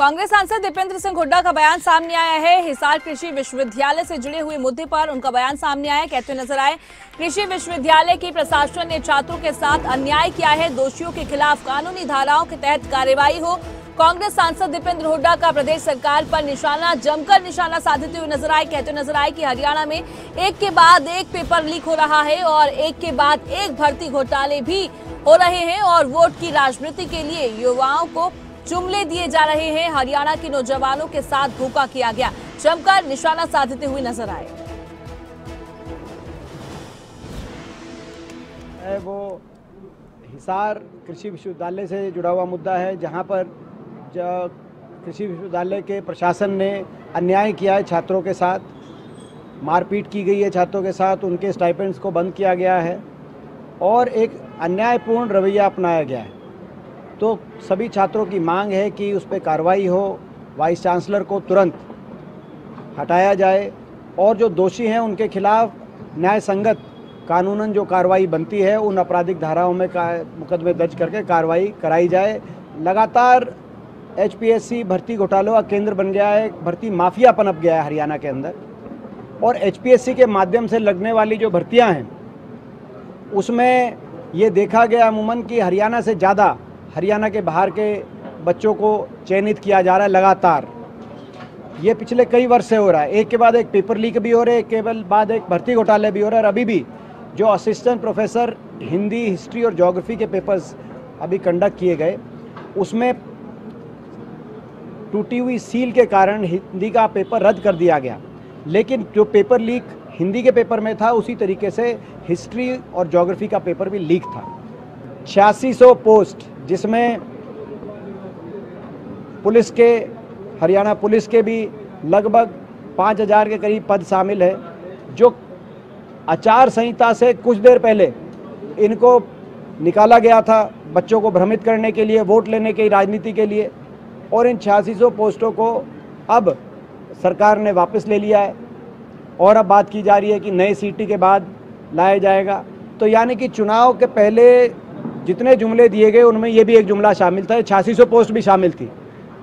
कांग्रेस सांसद दीपेंद्र सिंह हुड्डा का बयान सामने आया है। हिसार कृषि विश्वविद्यालय से जुड़े हुए मुद्दे पर उनका बयान सामने आया। कहते नजर आए, कृषि विश्वविद्यालय की प्रशासन ने छात्रों के साथ अन्याय किया है। दोषियों के खिलाफ कानूनी धाराओं के तहत कार्रवाई हो। कांग्रेस सांसद दीपेंद्र हुड्डा का प्रदेश सरकार पर जमकर निशाना साधते हुए नजर आए। कहते नजर आए कि हरियाणा में एक के बाद एक पेपर लीक हो रहा है और एक के बाद एक भर्ती घोटाले भी हो रहे हैं और वोट की राजनीति के लिए युवाओं को जुमले दिए जा रहे हैं। हरियाणा के नौजवानों के साथ धोखा किया गया, जमकर निशाना साधते हुए नजर आए। वो हिसार कृषि विश्वविद्यालय से जुड़ा हुआ मुद्दा है, जहां पर कृषि विश्वविद्यालय के प्रशासन ने अन्याय किया है। छात्रों के साथ मारपीट की गई है, छात्रों के साथ उनके स्टाइपेंड्स को बंद किया गया है और एक अन्यायपूर्ण रवैया अपनाया गया है। तो सभी छात्रों की मांग है कि उस पर कार्रवाई हो, वाइस चांसलर को तुरंत हटाया जाए और जो दोषी हैं उनके खिलाफ न्याय संगत कानूनन जो कार्रवाई बनती है उन आपराधिक धाराओं में मुकदमे दर्ज करके कार्रवाई कराई जाए। लगातार एचपीएससी भर्ती घोटालों का केंद्र बन गया है, भर्ती माफिया पनप गया है हरियाणा के अंदर और एचपीएससी के माध्यम से लगने वाली जो भर्तियां हैं उसमें ये देखा गया अमूमन कि हरियाणा से ज़्यादा हरियाणा के बाहर के बच्चों को चयनित किया जा रहा है। लगातार ये पिछले कई वर्ष से हो रहा है। एक के बाद एक पेपर लीक भी हो रहे हैं, एक के बाद एक भर्ती घोटाले भी हो रहे हैं और अभी भी जो असिस्टेंट प्रोफेसर हिंदी, हिस्ट्री और ज्योग्राफी के पेपर्स अभी कंडक्ट किए गए उसमें टूटी हुई सील के कारण हिंदी का पेपर रद्द कर दिया गया, लेकिन जो पेपर लीक हिंदी के पेपर में था उसी तरीके से हिस्ट्री और ज्योग्राफी का पेपर भी लीक था। 8600 पोस्ट जिसमें पुलिस के, हरियाणा पुलिस के भी लगभग 5000 के करीब पद शामिल है, जो आचार संहिता से कुछ देर पहले इनको निकाला गया था बच्चों को भ्रमित करने के लिए, वोट लेने की राजनीति के लिए, और इन 8600 पोस्टों को अब सरकार ने वापस ले लिया है और अब बात की जा रही है कि नए सीटी के बाद लाया जाएगा। तो यानी कि चुनाव के पहले जितने जुमले दिए गए उनमें ये भी एक जुमला शामिल था, 8600 पोस्ट भी शामिल थी।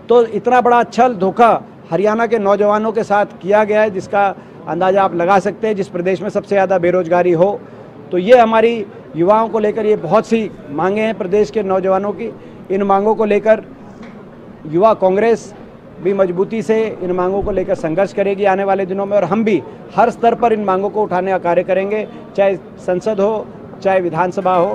तो इतना बड़ा छल धोखा हरियाणा के नौजवानों के साथ किया गया है जिसका अंदाज़ा आप लगा सकते हैं। जिस प्रदेश में सबसे ज़्यादा बेरोजगारी हो, तो ये हमारी युवाओं को लेकर ये बहुत सी मांगे हैं प्रदेश के नौजवानों की। इन मांगों को लेकर युवा कांग्रेस भी मजबूती से इन मांगों को लेकर संघर्ष करेगी आने वाले दिनों में और हम भी हर स्तर पर इन मांगों को उठाने का कार्य करेंगे, चाहे संसद हो चाहे विधानसभा हो।